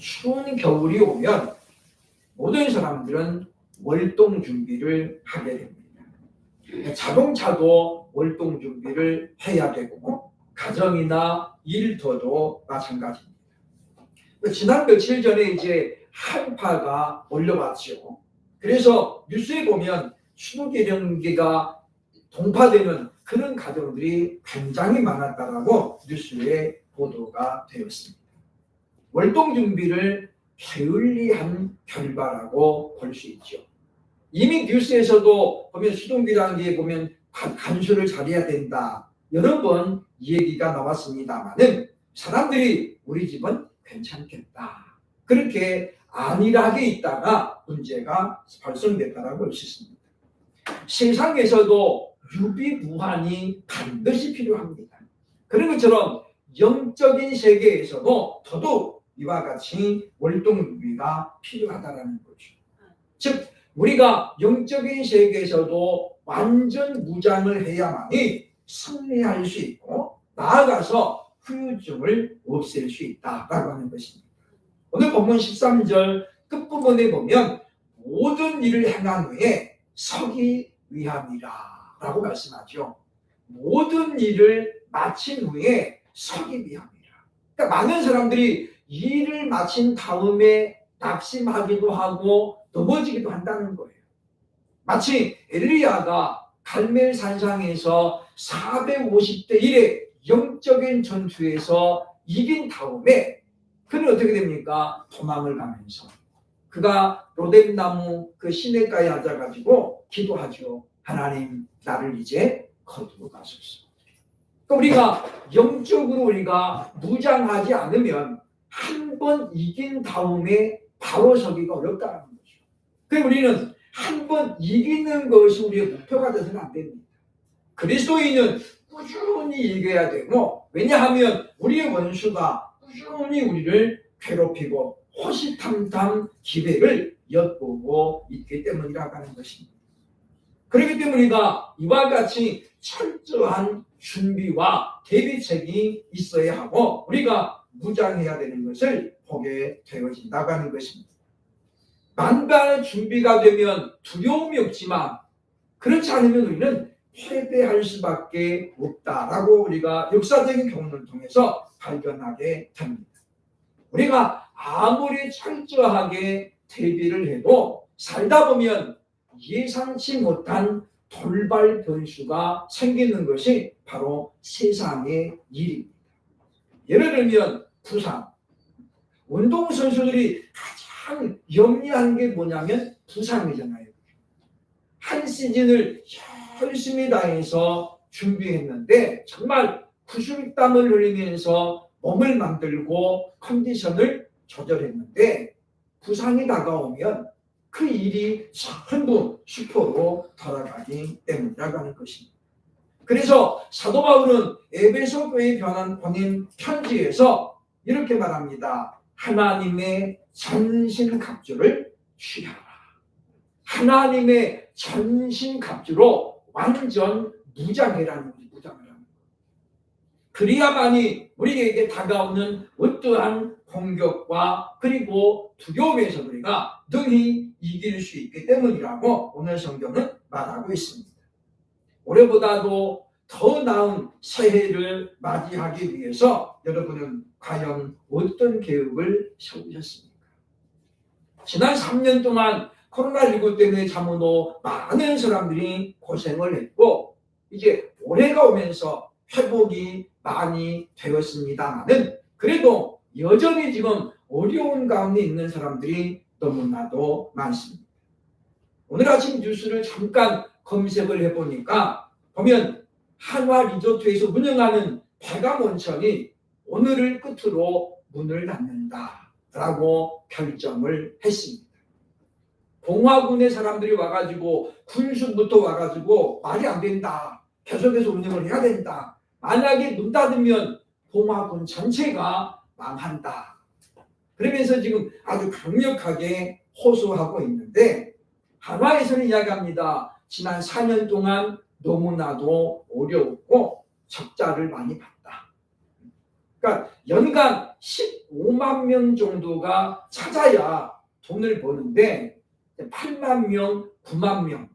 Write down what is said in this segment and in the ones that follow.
추운 겨울이 오면 모든 사람들은 월동 준비를 하게 됩니다. 자동차도 월동 준비를 해야 되고 가정이나 일터도 마찬가지입니다. 지난 며칠 전에 이제 한파가 올라왔죠. 그래서 뉴스에 보면 추경기가 동파되는 그런 가정들이 굉장히 많았다라고 뉴스에 보도가 되었습니다. 월동 준비를 게을리한 결과라고 볼 수 있죠. 이미 뉴스에서도 보면 수동기단기에 보면 간수를 잘해야 된다. 여러 번 얘기가 나왔습니다만은 사람들이 우리 집은 괜찮겠다. 그렇게 안일하게 있다가 문제가 발생됐다라고 볼 수 있습니다. 세상에서도 유비무환이 반드시 필요합니다. 그런 것처럼 영적인 세계에서도 더더욱 이와 같이 월동유비가 필요하다는 거죠. 즉 우리가 영적인 세계에서도 완전 무장을 해야만이 승리할 수 있고 나아가서 후유증을 없앨 수 있다라고 하는 것입니다. 오늘 본문 13절 끝부분에 보면 모든 일을 행한 후에 서기 위함이라 라고 말씀하죠. 모든 일을 마친 후에 서기 위함이라. 그러니까 많은 사람들이 일을 마친 다음에 낙심하기도 하고 넘어지기도 한다는 거예요. 마치 엘리야가 갈멜 산상에서 450대 1의 영적인 전투에서 이긴 다음에 그는 어떻게 됩니까? 도망을 가면서 그가 로뎀나무 그 시냇가에 앉아가지고 기도하죠. 하나님 나를 이제 거두고 가소서. 그러니까 우리가 영적으로 우리가 무장하지 않으면 한 번 이긴 다음에 바로 서기가 어렵다는 거죠. 그래서 우리는 한 번 이기는 것이 우리의 목표가 돼서는 안 됩니다. 그리스도인은 꾸준히 이겨야 되고 왜냐하면 우리의 원수가 꾸준히 우리를 괴롭히고 호시탐탐 기회를 엿보고 있기 때문이라고 하는 것입니다. 그렇기 때문에 우리가 이와 같이 철저한 준비와 대비책이 있어야 하고 우리가 무장해야 되는 것을 보게 되어진다고 하는 것입니다. 만반의 준비가 되면 두려움이 없지만 그렇지 않으면 우리는 패배할 수밖에 없다라고 우리가 역사적인 경험을 통해서 발견하게 됩니다. 우리가 아무리 철저하게 대비를 해도 살다 보면 예상치 못한 돌발 변수가 생기는 것이 바로 세상의 일입니다. 예를 들면 부상. 운동선수들이 가장 염려한 게 뭐냐면 부상이잖아요. 한 시즌을 열심히 다해서 준비했는데 정말 구슬땀을 흘리면서 몸을 만들고 컨디션을 조절했는데 부상이 다가오면 그 일이 전부 수포로 돌아가기 때문이라고 하는 것입니다. 그래서 사도 바울은 에베소 교회에 보낸 편지에서 이렇게 말합니다. 하나님의 전신갑주를 취하라. 하나님의 전신갑주로 완전 무장해라는 거지. 무장을 하는 거. 그래야만이 우리에게 다가오는 어떠한 공격과 그리고 두려움에서 우리가 능히 이길 수 있기 때문이라고 오늘 성경은 말하고 있습니다. 올해보다도 더 나은 새해를 맞이하기 위해서 여러분은 과연 어떤 계획을 세우셨습니까? 지난 3년 동안 코로나19 때문에 참으로 많은 사람들이 고생을 했고 이제 올해가 오면서 회복이 많이 되었습니다만은 그래도 여전히 지금 어려운 가운데 있는 사람들이 너무나도 많습니다. 오늘 아침 뉴스를 잠깐 검색을 해보니까 보면 한화 리조트에서 운영하는 백암 온천이 오늘을 끝으로 문을 닫는다라고 결정을 했습니다. 봉화군의 사람들이 와가지고 군수부터 와가지고 말이 안 된다. 계속해서 운영을 해야 된다. 만약에 문 닫으면 봉화군 전체가 망한다. 그러면서 지금 아주 강력하게 호소하고 있는데 한화에서는 이야기합니다. 지난 4년 동안 너무나도 어려웠고 적자를 많이 봤다. 그러니까 연간 5만 명 정도가 찾아야 돈을 버는데 8만 명, 9만 명.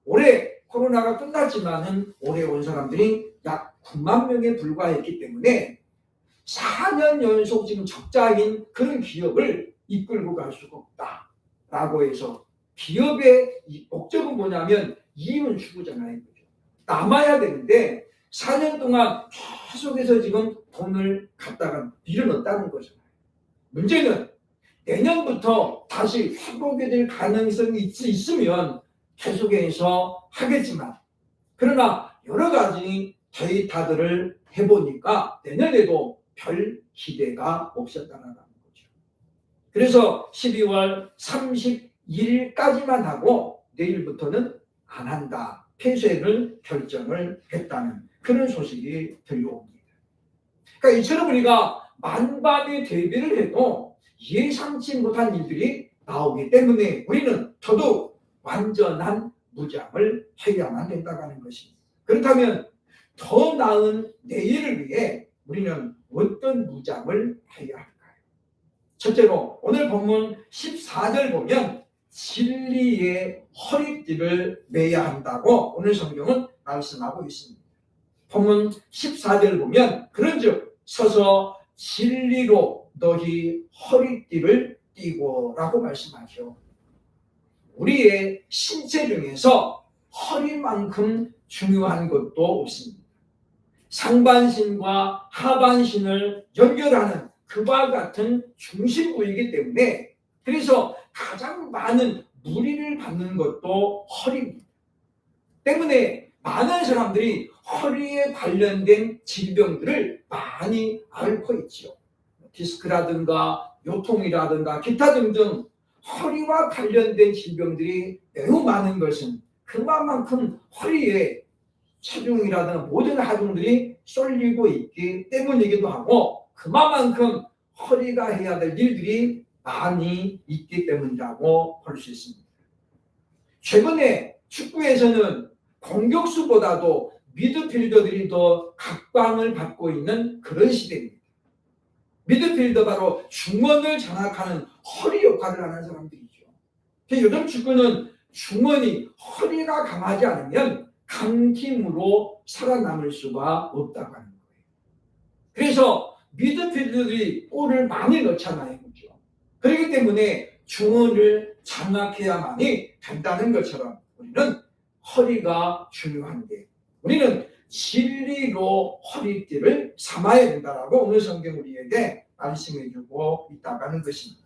올해 코로나가 끝났지만은 올해 온 사람들이 약 9만 명에 불과했기 때문에 4년 연속 지금 적자인 그런 기업을 이끌고 갈 수가 없다라고 해서 기업의 목적은 뭐냐면 이윤 추구잖아요. 남아야 되는데 4년 동안 계속해서 지금 돈을 갖다가 밀어넣었다는 거잖아요. 문제는 내년부터 다시 회복이 될 가능성이 있으면 계속해서 하겠지만 그러나 여러 가지 데이터들을 해보니까 내년에도 별 기대가 없었다는 거죠. 그래서 12월 31일까지만 하고 내일부터는 안 한다. 폐쇄를 결정을 했다는 그런 소식이 들려옵니다. 그러니까 이처럼 우리가 만반의 대비를 해도 예상치 못한 일들이 나오기 때문에 우리는 더더욱 완전한 무장을 해야만 된다고 하는 것입니다. 그렇다면 더 나은 내일을 위해 우리는 어떤 무장을 해야 할까요? 첫째로 오늘 본문 14절 보면 진리의 허리띠를 매야 한다고 오늘 성경은 말씀하고 있습니다. 본문 14절 보면 그런즉 서서 진리로 너희 허리띠를 띠고 라고 말씀하죠. 우리의 신체 중에서 허리만큼 중요한 것도 없습니다. 상반신과 하반신을 연결하는 그와 같은 중심부이기 때문에 그래서 가장 많은 무리를 받는 것도 허리입니다. 때문에 많은 사람들이 허리에 관련된 질병들을 많이 앓고 있죠. 디스크라든가 요통이라든가 기타 등등 허리와 관련된 질병들이 매우 많은 것은 그만큼 허리에 체중이라든가 모든 하중들이 쏠리고 있기 때문이기도 하고 그만큼 허리가 해야 될 일들이 많이 있기 때문이라고 볼 수 있습니다. 최근에 축구에서는 공격수보다도 미드필더들이 더 각광을 받고 있는 그런 시대입니다. 미드필더 바로 중원을 장악하는 허리 역할을 하는 사람들이죠. 요즘 축구는 중원이 허리가 강하지 않으면 강팀으로 살아남을 수가 없다고 하는 거예요. 그래서 미드필더들이 골을 많이 넣잖아요. 그렇죠? 그렇기 때문에 중원을 장악해야만이 된다는 것처럼 우리는 허리가 중요한데 우리는 진리로 허리띠를 삼아야 된다라고 오늘 성경 우리에게 말씀해주고 있다고 하는 것입니다.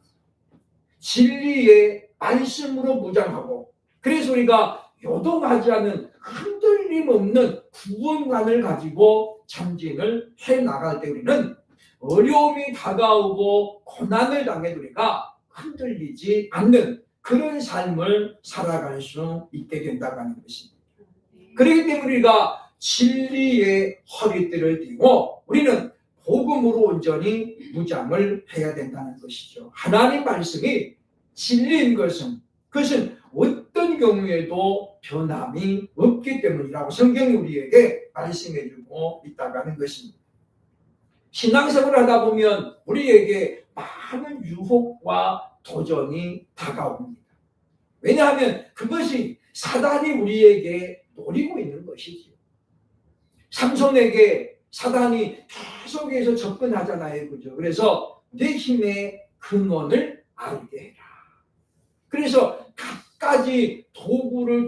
진리의 말씀으로 무장하고 그래서 우리가 요동하지 않는 흔들림 없는 구원관을 가지고 전진을 해나갈 때 우리는 어려움이 다가오고 고난을 당해도 우리가 흔들리지 않는 그런 삶을 살아갈 수 있게 된다고 하는 것입니다. 그렇기 때문에 우리가 진리의 허리띠를 띠고 우리는 복음으로 온전히 무장을 해야 된다는 것이죠. 하나님 말씀이 진리인 것은 그것은 어떤 경우에도 변함이 없기 때문이라고 성경이 우리에게 말씀해주고 있다고 하는 것입니다. 신앙생활을 하다 보면 우리에게 많은 유혹과 도전이 다가옵니다. 왜냐하면 그것이 사단이 우리에게 노리고 있는 것이죠. 삼손에게 사단이 계속해서 접근하잖아요. 그죠? 그래서 내 힘의 근원을 알게 해라. 그래서 갖가지 도구를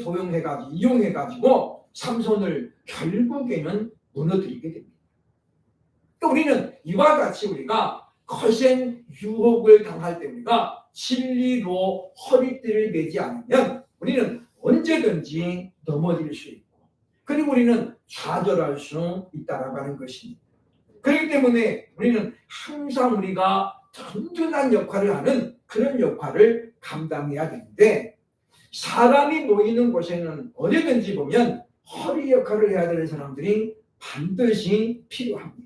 이용해가지고 삼손을 결국에는 무너뜨리게 됩니다. 우리는 이와 같이 우리가 거센 유혹을 당할 때 우리가 진리로 허리띠를 매지 않으면 우리는 언제든지 넘어질 수 있고 그리고 우리는 좌절할 수 있다라고 하는 것입니다. 그렇기 때문에 우리는 항상 우리가 든든한 역할을 하는 그런 역할을 감당해야 되는데 사람이 모이는 곳에는 어디든지 보면 허리 역할을 해야 되는 사람들이 반드시 필요합니다.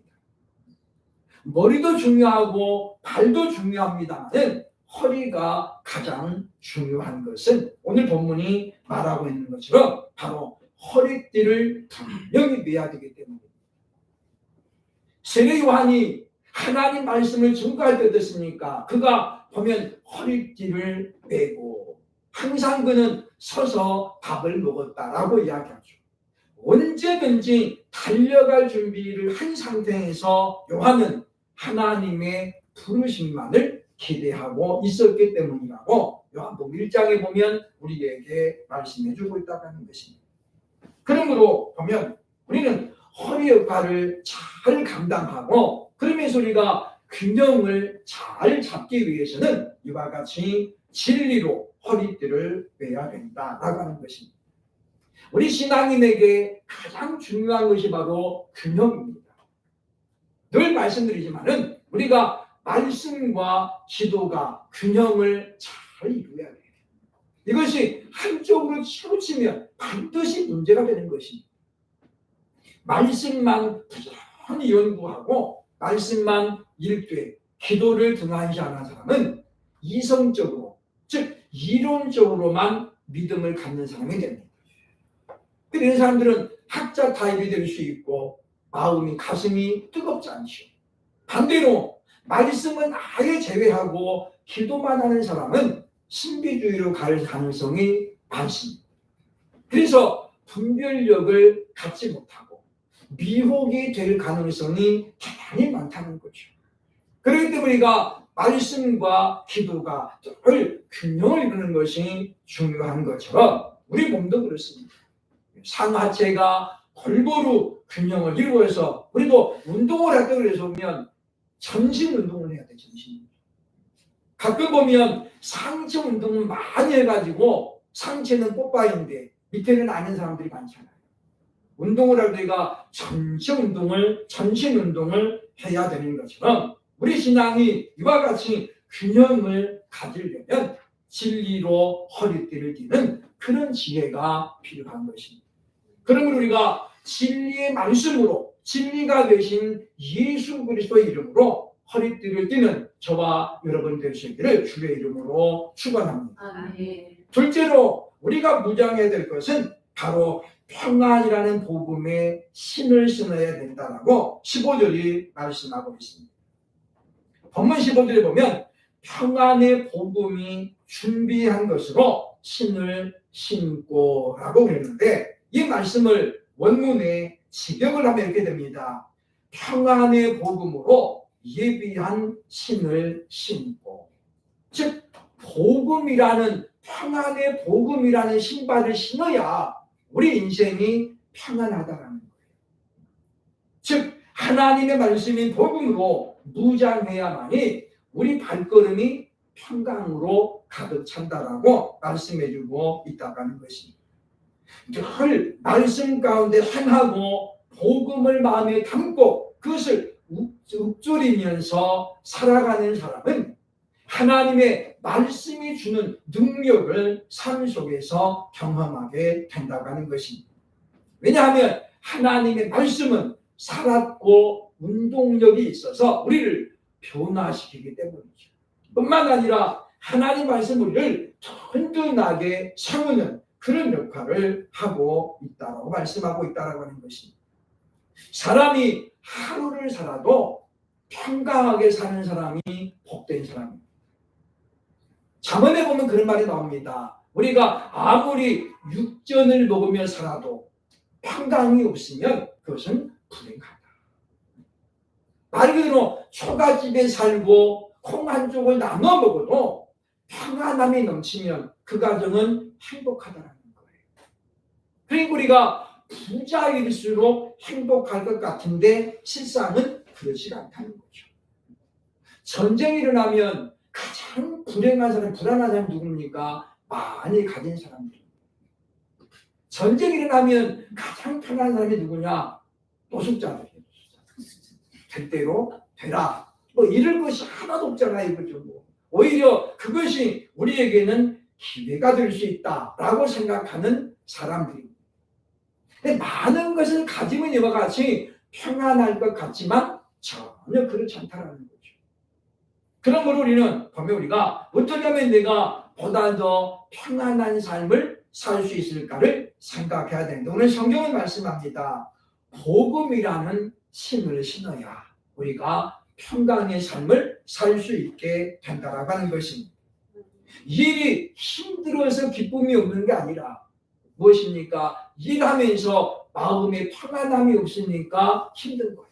머리도 중요하고 발도 중요합니다만 허리가 가장 중요한 것은 오늘 본문이 말하고 있는 것처럼 바로 허리띠를 분명히 매야 되기 때문입니다. 세례 요한이 하나님 말씀을 증거할 때 어떻습니까? 그가 보면 허리띠를 메고 항상 그는 서서 밥을 먹었다라고 이야기하죠. 언제든지 달려갈 준비를 한 상태에서 요한은 하나님의 부르심만을 기대하고 있었기 때문이라고 요한복음 1장에 보면 우리에게 말씀해 주고 있다고 하는 것입니다. 그러므로 보면 우리는 허리 역할을 잘 감당하고 그러면서 우리가 균형을 잘 잡기 위해서는 이와 같이 진리로 허리띠를 매야 된다라고 하는 것입니다. 우리 신앙인에게 가장 중요한 것이 바로 균형입니다. 늘 말씀드리지만은 우리가 말씀과 기도가 균형을 잘 이루어야 돼요. 이것이 한쪽으로 치우치면 반드시 문제가 되는 것입니다. 말씀만 부지런히 연구하고 말씀만 읽되 기도를 등한시 하는 사람은 이성적으로 즉 이론적으로만 믿음을 갖는 사람이 됩니다. 이런 사람들은 학자 타입이 될 수 있고 마음이 가슴이 뜨겁지 않죠. 반대로 말씀은 아예 제외하고 기도만 하는 사람은 신비주의로 갈 가능성이 많습니다. 그래서 분별력을 갖지 못하고 미혹이 될 가능성이 대단히 많다는 거죠. 그렇기 때문에 우리가 말씀과 기도가 늘 균형을 이루는 것이 중요한 것처럼 우리 몸도 그렇습니다. 상하체가 골고루 균형을 이루어서 우리도 운동을 할 때 그래서 보면 전신 운동을 해야 돼. 전신. 가끔 보면 상체 운동을 많이 해가지고 상체는 뽀빠인데 밑에는 아닌 사람들이 많잖아요. 운동을 할 때가 전신 운동을 해야 되는 것처럼 우리 신앙이 이와 같이 균형을 가지려면 진리로 허리띠를 띠는 그런 지혜가 필요한 것입니다. 그러면 우리가 진리의 말씀으로 진리가 되신 예수 그리스도의 이름으로 허리띠를 띠는 저와 여러분 되시기를 주의 이름으로 축원합니다. 아멘. 둘째로 우리가 무장해야 될 것은 바로 평안이라는 복음의 신을 신어야 된다라고 15절이 말씀하고 있습니다. 본문 15절에 보면 평안의 복음이 준비한 것으로 신을 신고라고 그랬는데 이 말씀을 원문에 직역을 하면 이렇게 됩니다. 평안의 복음으로 예비한 신을 신고, 즉 복음이라는 평안의 복음이라는 신발을 신어야 우리 인생이 평안하다라는 거예요. 즉 하나님의 말씀인 복음으로 무장해야만이 우리 발걸음이 평강으로 가득 찬다라고 말씀해주고 있다고 하는 것입니다. 늘 말씀 가운데 행하고 복음을 마음에 담고 그것을 읊조리면서 살아가는 사람은 하나님의 말씀이 주는 능력을 삶 속에서 경험하게 된다고 하는 것입니다. 왜냐하면 하나님의 말씀은 살았고 운동력이 있어서 우리를 변화시키기 때문이죠. 뿐만 아니라 하나님 말씀을 우리를 든든하게 세우는 그런 역할을 하고 있다고 말씀하고 있다고 하는 것입니다. 사람이 하루를 살아도 평강하게 사는 사람이 복된 사람입니다. 잠언에 보면 그런 말이 나옵니다. 우리가 아무리 육전을 먹으며 살아도 평강이 없으면 그것은 불행하다. 말 그대로 초가집에 살고 콩 한 쪽을 나눠 먹어도 평안함이 넘치면 그 가정은 행복하다는 거예요. 그러니까 우리가 부자일수록 행복할 것 같은데 실상은 그렇지 않다는 거죠. 전쟁이 일어나면 가장 불행한 사람, 불안한 사람이 누굽니까? 많이 가진 사람들. 전쟁이 일어나면 가장 편한 사람이 누구냐? 노숙자들이에요. 될 대로 되라. 뭐 이럴 것이 하나도 없잖아요. 그죠? 오히려 그것이 우리에게는 기회가 될 수 있다라고 생각하는 사람들입니다. 많은 것을 가지면 이와 같이 평안할 것 같지만 전혀 그렇지 않다는 거죠. 그러므로 우리는 보면 우리가 어떻게 하면 내가 보다 더 평안한 삶을 살 수 있을까를 생각해야 됩니다. 오늘 성경은 말씀합니다. 복음이라는 신을 신어야 우리가 평강의 삶을 살 수 있게 된다라고 하는 것입니다. 일이 힘들어서 기쁨이 없는 게 아니라 무엇입니까? 일하면서 마음에 평안함이 없으니까 힘든 거예요.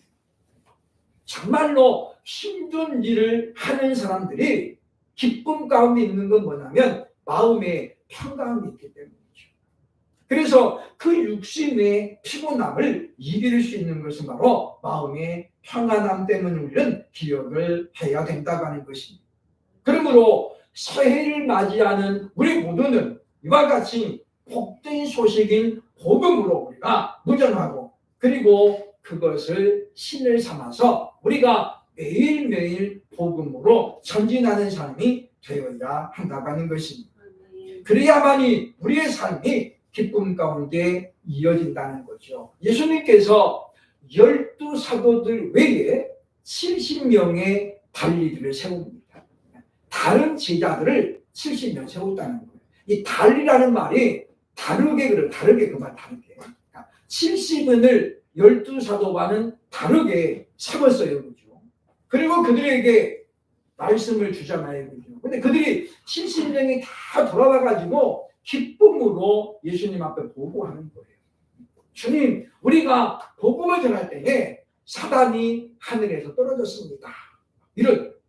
정말로 힘든 일을 하는 사람들이 기쁨 가운데 있는 건 뭐냐면 마음에 평강이 있기 때문이죠. 그래서 그 육신의 피곤함을 이길 수 있는 것은 바로 마음의 평안함 때문에 우리는 기억을 해야 된다고 하는 것입니다. 그러므로 새해를 맞이하는 우리 모두는 이와 같이 복된 소식인 복음으로 우리가 무장하고 그리고 그것을 신을 삼아서 우리가 매일매일 복음으로 전진하는 삶이 되어야 한다고 하는 것입니다. 그래야만이 우리의 삶이 기쁨 가운데 이어진다는 거죠. 예수님께서 12사도들 외에 70명의 달리들을 세웁니다. 다른 제자들을 70명 세웠다는 거예요. 이 달리라는 말이 다르게 그래요. 다르게 그 말 다르게. 70인을 12사도와는 다르게 세웠어요. 그죠? 그리고 그들에게 말씀을 주잖아요. 그죠? 근데 그들이 70명이 다 돌아와가지고 기쁨으로 예수님 앞에 보고하는 거예요. 주님, 우리가 복음을 전할 때에 사단이 하늘에서 떨어졌습니다.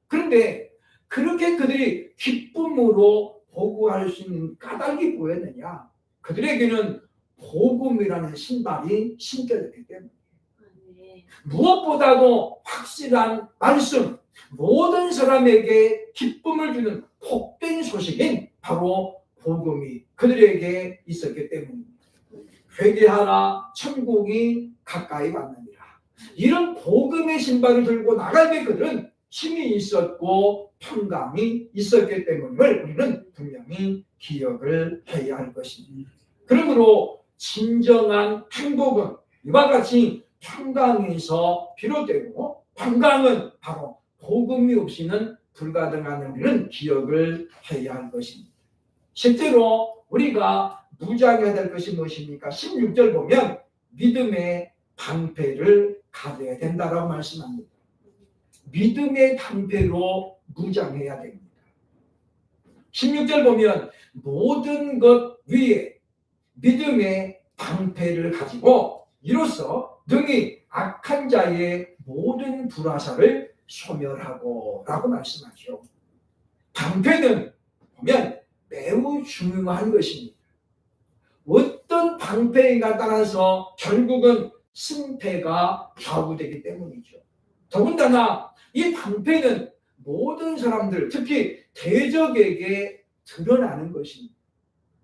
그런데 그렇게 그들이 기쁨으로 보고할 수 있는 까닭이 뭐였느냐? 그들에게는 복음이라는 신발이 신겨졌기 때문에 무엇보다도 확실한 말씀, 모든 사람에게 기쁨을 주는 복된 소식인 바로 복음이 그들에게 있었기 때문입니다. 회개하라, 천국이 가까이 왔느니라. 이런 복음의 신발을 들고 나갈 때 그들은 힘이 있었고 평강이 있었기 때문을 우리는 분명히 기억을 해야 할 것입니다. 그러므로 진정한 행복은 이와 같이 평강에서 비롯되고 평강은 바로 복음이 없이는 불가능한 우리는 기억을 해야 할 것입니다. 실제로 우리가 무장해야 될 것이 무엇입니까? 16절 보면 믿음의 방패를 가져야 된다라고 말씀합니다. 믿음의 방패로 무장해야 됩니다. 16절 보면 모든 것 위에 믿음의 방패를 가지고 이로써 능히 악한 자의 모든 불화살을 소멸하고 라고 말씀하죠. 방패는 보면 매우 중요한 것입니다. 어떤 방패인가 따라서 결국은 승패가 좌우되기 때문이죠. 더군다나 이 방패는 모든 사람들, 특히 대적에게 드러나는 것입니다.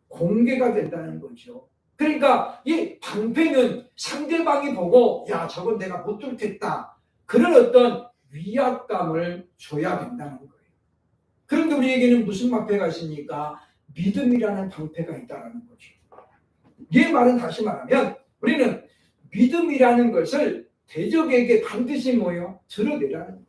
공개가 된다는 거죠. 그러니까 이 방패는 상대방이 보고 야 저건 내가 못 뚫겠다 그런 어떤 위압감을 줘야 된다는 거예요. 그런데 우리에게는 무슨 방패가 있습니까? 믿음이라는 방패가 있다는 거죠. 이 말은 다시 말하면 우리는 믿음이라는 것을 대적에게 반드시 드러내라는 거예요.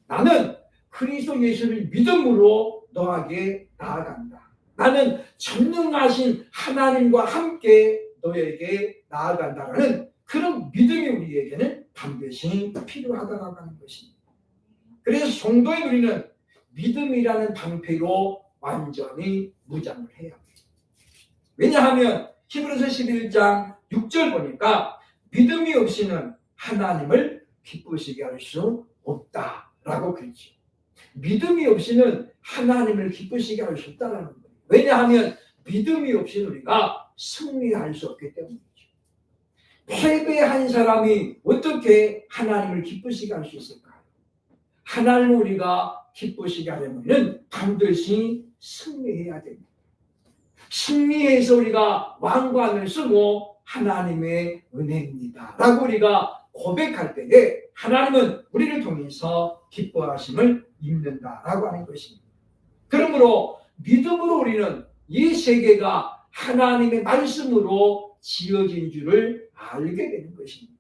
나는 그리스도 예수를 믿음으로 너에게 나아간다. 나는 전능하신 하나님과 함께 너에게 나아간다라는 그런 믿음이 우리에게는 반드시 필요하다고 하는 것입니다. 그래서 성도인 우리는 믿음이라는 방패로 완전히 무장을 해야 합니다. 왜냐하면 히브리서 11장 6절 보니까 믿음이 없이는 하나님을 기쁘시게 할 수 없다라고 그랬죠. 믿음이 없이는 하나님을 기쁘시게 할 수 없다라는 거예요. 왜냐하면 믿음이 없이는 우리가 승리할 수 없기 때문이죠. 패배한 사람이 어떻게 하나님을 기쁘시게 할 수 있을까요? 하나님을 우리가 기쁘시게 하려면 반드시 승리해야 됩니다. 승리해서 우리가 왕관을 쓰고 하나님의 은혜입니다 라고 우리가 고백할 때에 하나님은 우리를 통해서 기뻐하심을 입는다라고 하는 것입니다. 그러므로 믿음으로 우리는 이 세계가 하나님의 말씀으로 지어진 줄을 알게 되는 것입니다.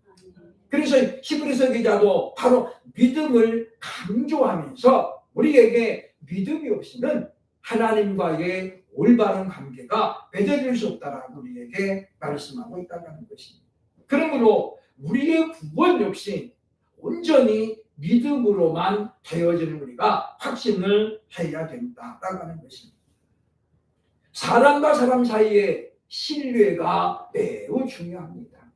그래서 히브리서 기자도 바로 믿음을 강조하면서 우리에게 믿음이 없이는 하나님과의 올바른 관계가 맺어질 수 없다라고 우리에게 말씀하고 있다는 것입니다. 그러므로 우리의 구원 역시 온전히 믿음으로만 되어지는 우리가 확신을 해야 된다라고 하는 것입니다. 사람과 사람 사이의 신뢰가 매우 중요합니다.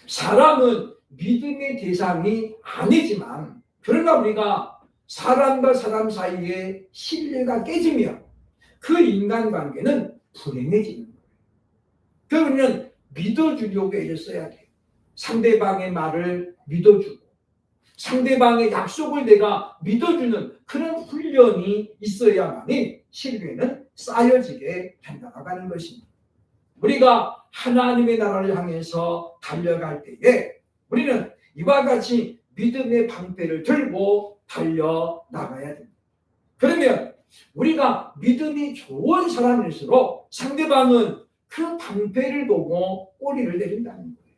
사람은 믿음의 대상이 아니지만 그러나 우리가 사람과 사람 사이의 신뢰가 깨지면 그 인간관계는 불행해지는 거예요. 그러면 믿어주려고 애를 써야 돼요. 상대방의 말을 믿어주고 상대방의 약속을 내가 믿어주는 그런 훈련이 있어야만이 신뢰는 쌓여지게 된다고 하는 것입니다. 우리가 하나님의 나라를 향해서 달려갈 때에 우리는 이와 같이 믿음의 방패를 들고 달려나가야 됩니다. 그러면 우리가 믿음이 좋은 사람일수록 상대방은 그 방패를 보고 꼬리를 내린다는 거예요.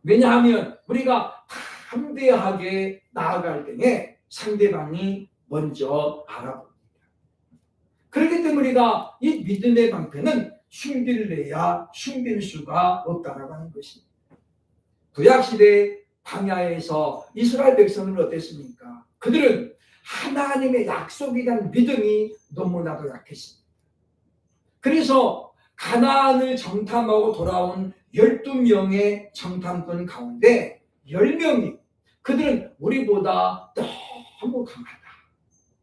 왜냐하면 우리가 담대하게 나아갈 때에 상대방이 먼저 알아봅니다. 그렇기 때문에 우리가 이 믿음의 방패는 흉기를 내야 숨길 수가 없다라고 하는 것입니다. 구약시대 광야에서 이스라엘 백성은 어땠습니까? 그들은 하나님의 약속에 대한 믿음이 너무나도 약했습니다. 그래서 가나안을 정탐하고 돌아온 12명의 정탐꾼 가운데 10명이 그들은 우리보다 너무 강하다.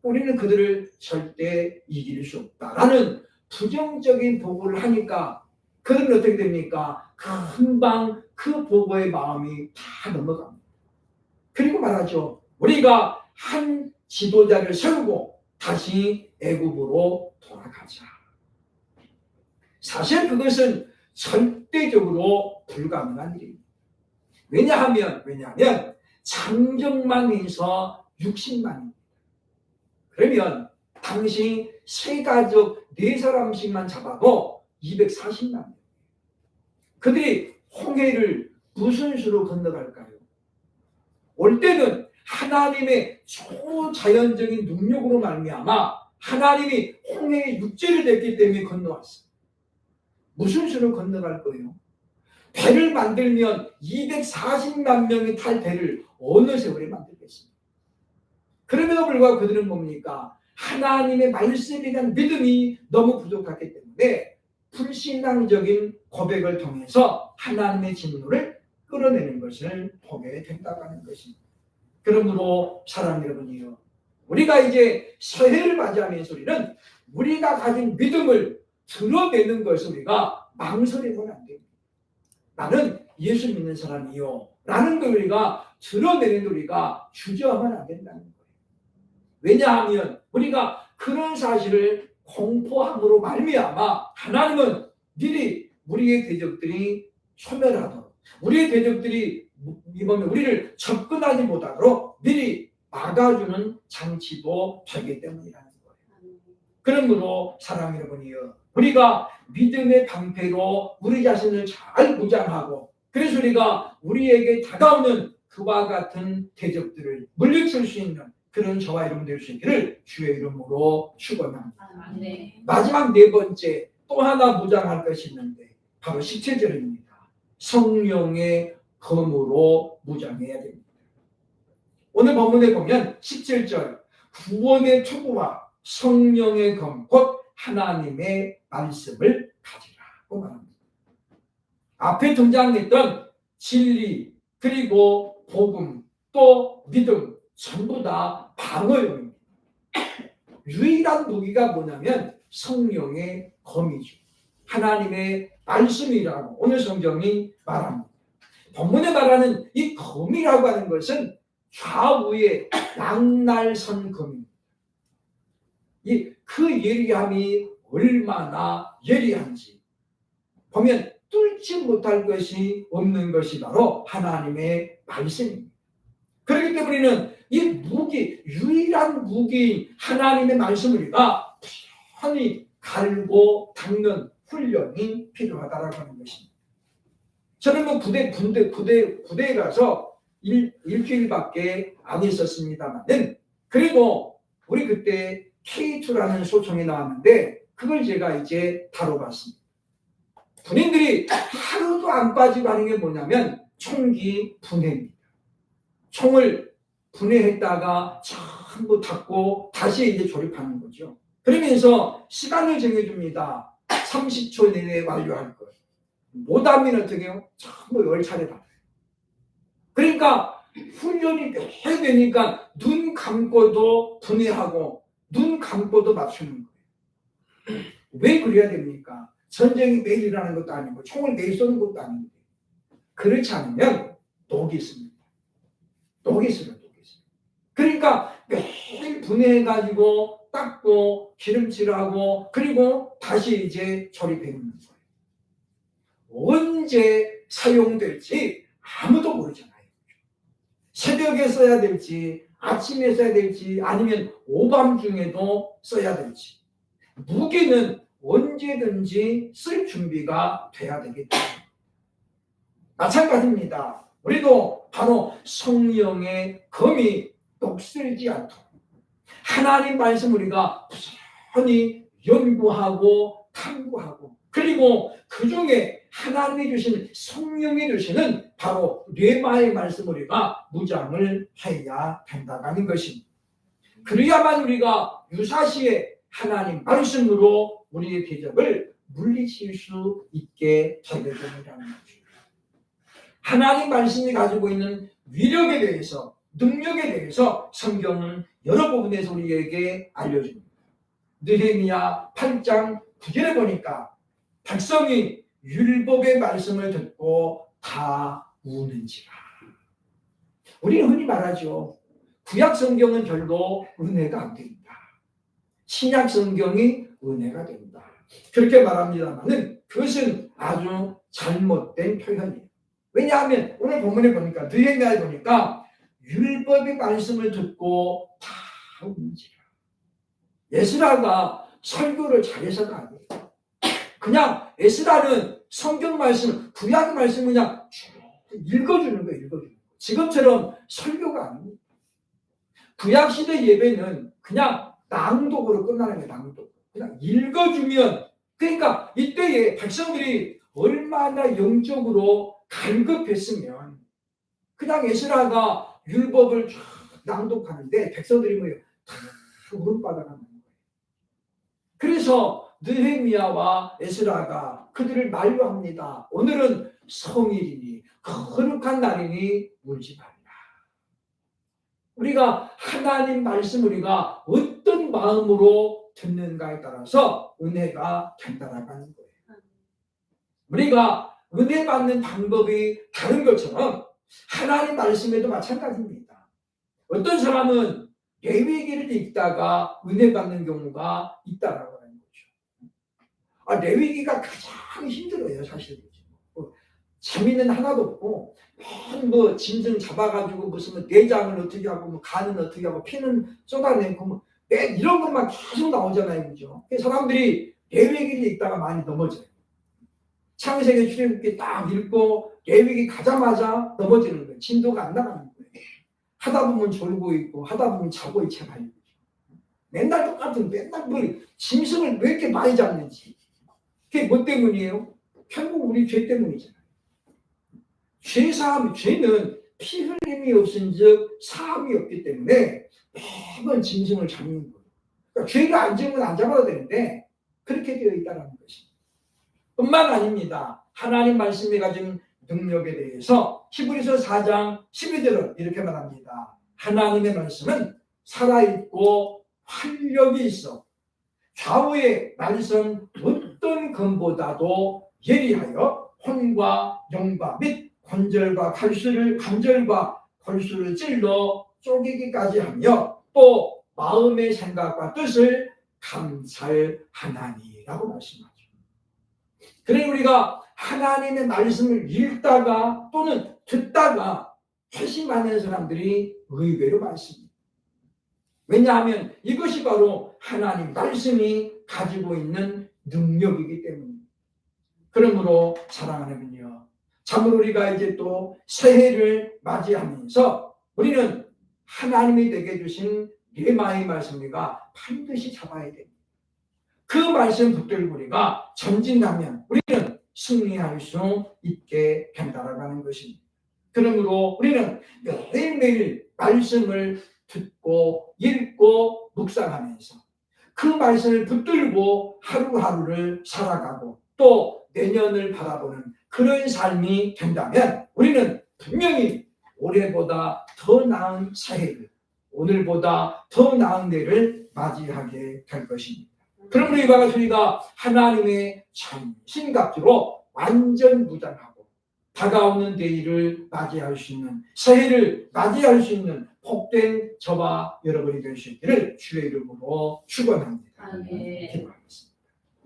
우리는 그들을 절대 이길 수 없다라는 부정적인 보고를 하니까 그들은 어떻게 됩니까? 금방 그 보고의 마음이 다 넘어갑니다. 그리고 말하죠. 우리가 한 지도자를 세우고 다시 애굽으로 돌아가자. 사실 그것은 절대적으로 불가능한 일입니다. 왜냐하면 장정만 해서 60만입니다. 그러면 당시 세 가족 4사람씩만 잡아도 240만. 그들이 홍해를 무슨 수로 건너갈까요? 올 때는 하나님의 초자연적인 능력으로 말미암아 하나님이 홍해에 육지를 냈기 때문에 건너왔어요. 무슨 수로 건너갈 거예요? 배를 만들면 240만 명이 탈 배를 어느 세월에 만들겠습니까? 그럼에도 불구하고 그들은 뭡니까? 하나님의 말씀에 대한 믿음이 너무 부족하기 때문에 불신앙적인 고백을 통해서 하나님의 진노를 끌어내는 것을 보게 된다고 하는 것입니다. 그러므로 사랑 여러분이요, 우리가 이제 새해를 맞이하면서 우리는 우리가 가진 믿음을 드러내는 것을 우리가 망설이면 안 됩니다. 나는 예수 믿는 사람이요 라는 걸 우리가 드러내는 우리가 주저하면 안 된다는 거예요. 왜냐하면 우리가 그런 사실을 공포함으로 말미암아 하나님은 미리 우리의 대적들이 소멸하도록 우리의 대적들이 이번에 우리를 접근하지 못하도록 미리 막아주는 장치도 되기 때문이라는 거예요. 그러므로 사랑 여러분이요, 우리가 믿음의 방패로 우리 자신을 잘 무장하고 그래서 우리가 우리에게 다가오는 그와 같은 대적들을 물리칠 수 있는 그런 저와 여러분 될 수 있기를 주의 이름으로 축원합니다. 네. 마지막 4번째 또 하나 무장할 것이 있는데 바로 17절입니다. 성령의 검으로 무장해야 됩니다. 오늘 본문에 보면 17절 구원의 투구와 성령의 검 곧 하나님의 말씀을 가지라고 말합니다. 앞에 등장했던 진리 그리고 복음 또 믿음 전부 다 방어용입니다. 유일한 무기가 뭐냐면 성령의 검이죠. 하나님의 말씀이라고 오늘 성경이 말합니다. 본문에 말하는 이 검이라고 하는 것은 좌우에 양날선 검입니다. 그 예리함이 얼마나 예리한지 보면 뚫지 못할 것이 없는 것이 바로 하나님의 말씀입니다. 그렇기 때문에 우리는 이 무기, 유일한 무기인 하나님의 말씀을 우리가 편히 갈고 닦는 훈련이 필요하다라고 하는 것입니다. 저는 뭐 부대에 가서 일주일밖에 안 있었습니다만은 그래도 우리 그때 K2라는 소총이 나왔는데 그걸 제가 이제 다뤄봤습니다. 군인들이 하루도 안 빠지고 하는 게 뭐냐면 총기 분해입니다. 총을 분해했다가 전부 닫고 다시 이제 조립하는 거죠. 그러면서 시간을 정해줍니다. 30초 내내 완료할 것. 못하면 어떻게 해요? 전부 10차례 다. 그러니까 훈련이 해야 되니까 눈 감고도 분해하고 눈 감고도 맞추는 거예요. 왜 그래야 됩니까? 전쟁이 매일 일어나는 것도 아니고 총을 매일 쏘는 것도 아닌데. 그렇지 않으면 독이 있습니다. 독이 있어요. 그러니까 매일 분해해가지고 닦고 기름칠하고 그리고 다시 이제 조립해 놓는 거예요. 언제 사용될지 아무도 모르잖아요. 새벽에 써야 될지 아침에 써야 될지 아니면 오밤중에도 써야 될지 무기는 언제든지 쓸 준비가 돼야 되기 때문에 마찬가지입니다. 우리도 바로 성령의 검이 녹슬지 않도록 하나님 말씀 우리가 부지런히 연구하고 탐구하고 그리고 그 중에 하나님이 주신 성령이 주시는 바로 뇌마의 말씀 우리가 무장을 해야 된다는 것입니다. 그래야만 우리가 유사시에 하나님 말씀으로 우리의 대적을 물리칠 수 있게 되게 됩니다는 것입니다. 하나님 말씀이 가지고 있는 위력에 대해서 능력에 대해서 성경은 여러 부분에서 우리에게 알려줍니다. 느헤미야 8장 9절에 보니까 백성이 율법의 말씀을 듣고 다 우는지라. 우리는 흔히 말하죠. 구약 성경은 별로 은혜가 안 된다. 신약 성경이 은혜가 된다. 그렇게 말합니다만은 그것은 아주 잘못된 표현이에요. 왜냐하면 오늘 본문에 보니까 느헤미야에 보니까 율법의 말씀을 듣고 다 우는지라. 에스라가 설교를 잘해서가 아니에요. 그냥 에스라는 성경 말씀, 구약 말씀 그냥 읽어주는 거예요. 읽어주는 거. 지금처럼 설교가 아닙니다. 구약 시대 예배는 그냥 낭독으로 끝나는 거예요. 낭독. 그냥 읽어주면 그러니까 이때에 백성들이 얼마나 영적으로 갈급했으면 그냥 에스라가 율법을 쫙 낭독하는데 백성들이 뭐예요? 다 울음바다가 나는 거예요. 그래서 느헤미야와 에스라가 그들을 만류합니다. 오늘은 성일이니 거룩한 날이니 울지 말라. 우리가 하나님 말씀 우리가 어떤 마음으로 듣는가에 따라서 은혜가 된다라고 하는 거예요. 우리가 은혜 받는 방법이 다른 것처럼 하나님 말씀에도 마찬가지입니다. 어떤 사람은 레위기를 읽다가 은혜 받는 경우가 있다라고 하는 거죠. 레위기가 가장 힘들어요, 사실. 재미는 하나도 없고, 뭐 짐승 잡아가지고 무슨 내장을 어떻게 하고, 뭐 간은 어떻게 하고, 피는 쏟아내고, 뭐 이런 것만 계속 나오잖아요, 그죠? 사람들이 레위기를 읽다가 많이 넘어져요. 창세기 출애굽기 딱 읽고 레위기 가자마자 넘어지는 거예요. 진도가 안 나가는 거예요. 하다 보면 졸고 있고 하다 보면 자고 있지 말고 맨날 똑같은 맨날 뭐 짐승을 왜 이렇게 많이 잡는지 그게 뭐 때문이에요? 결국 우리 죄 때문이잖아요. 죄사함, 죄는 피 흘림이 없은즉 사함이 없기 때문에 매번 짐승을 잡는 거예요. 그러니까 죄가 안 지으면 안 잡아도 되는데 그렇게 되어 있다는 것입니다. 뿐만 아닙니다. 하나님 말씀이 가진 능력에 대해서 히브리서 4장 12절은 이렇게 말합니다. 하나님의 말씀은 살아있고 활력이 있어 좌우의 날선 어떤 검보다도 예리하여 혼과 영과 및 관절과 골수를 찔러 쪼개기까지 하며 또 마음의 생각과 뜻을 감찰하나니라고 말씀합니다. 그래 우리가 하나님의 말씀을 읽다가 또는 듣다가 회심하는 사람들이 의외로 많습니다. 왜냐하면 이것이 바로 하나님 말씀이 가지고 있는 능력이기 때문입니다. 그러므로 사랑하는군요. 참으로 우리가 이제 또 새해를 맞이하면서 우리는 하나님이 되게 주신 뇌마의 말씀 우리가 반드시 잡아야 됩니다. 그 말씀 붙들고 우리가 전진하면 우리는 승리할 수 있게 된다라고 하는 것입니다. 그러므로 우리는 매일매일 말씀을 듣고 읽고 묵상하면서 그 말씀을 붙들고 하루하루를 살아가고 또 내년을 바라보는 그런 삶이 된다면 우리는 분명히 올해보다 더 나은 새해를, 오늘보다 더 나은 내를 맞이하게 될 것입니다. 그러므로 이와 같이 우리가 하나님의 전신갑주로 완전 무장하고 다가오는 내일을 맞이할 수 있는, 새해를 맞이할 수 있는 복된 저와 여러분이 될 수 있기를 주의 이름으로 축원합니다. 아멘. 기도하겠습니다.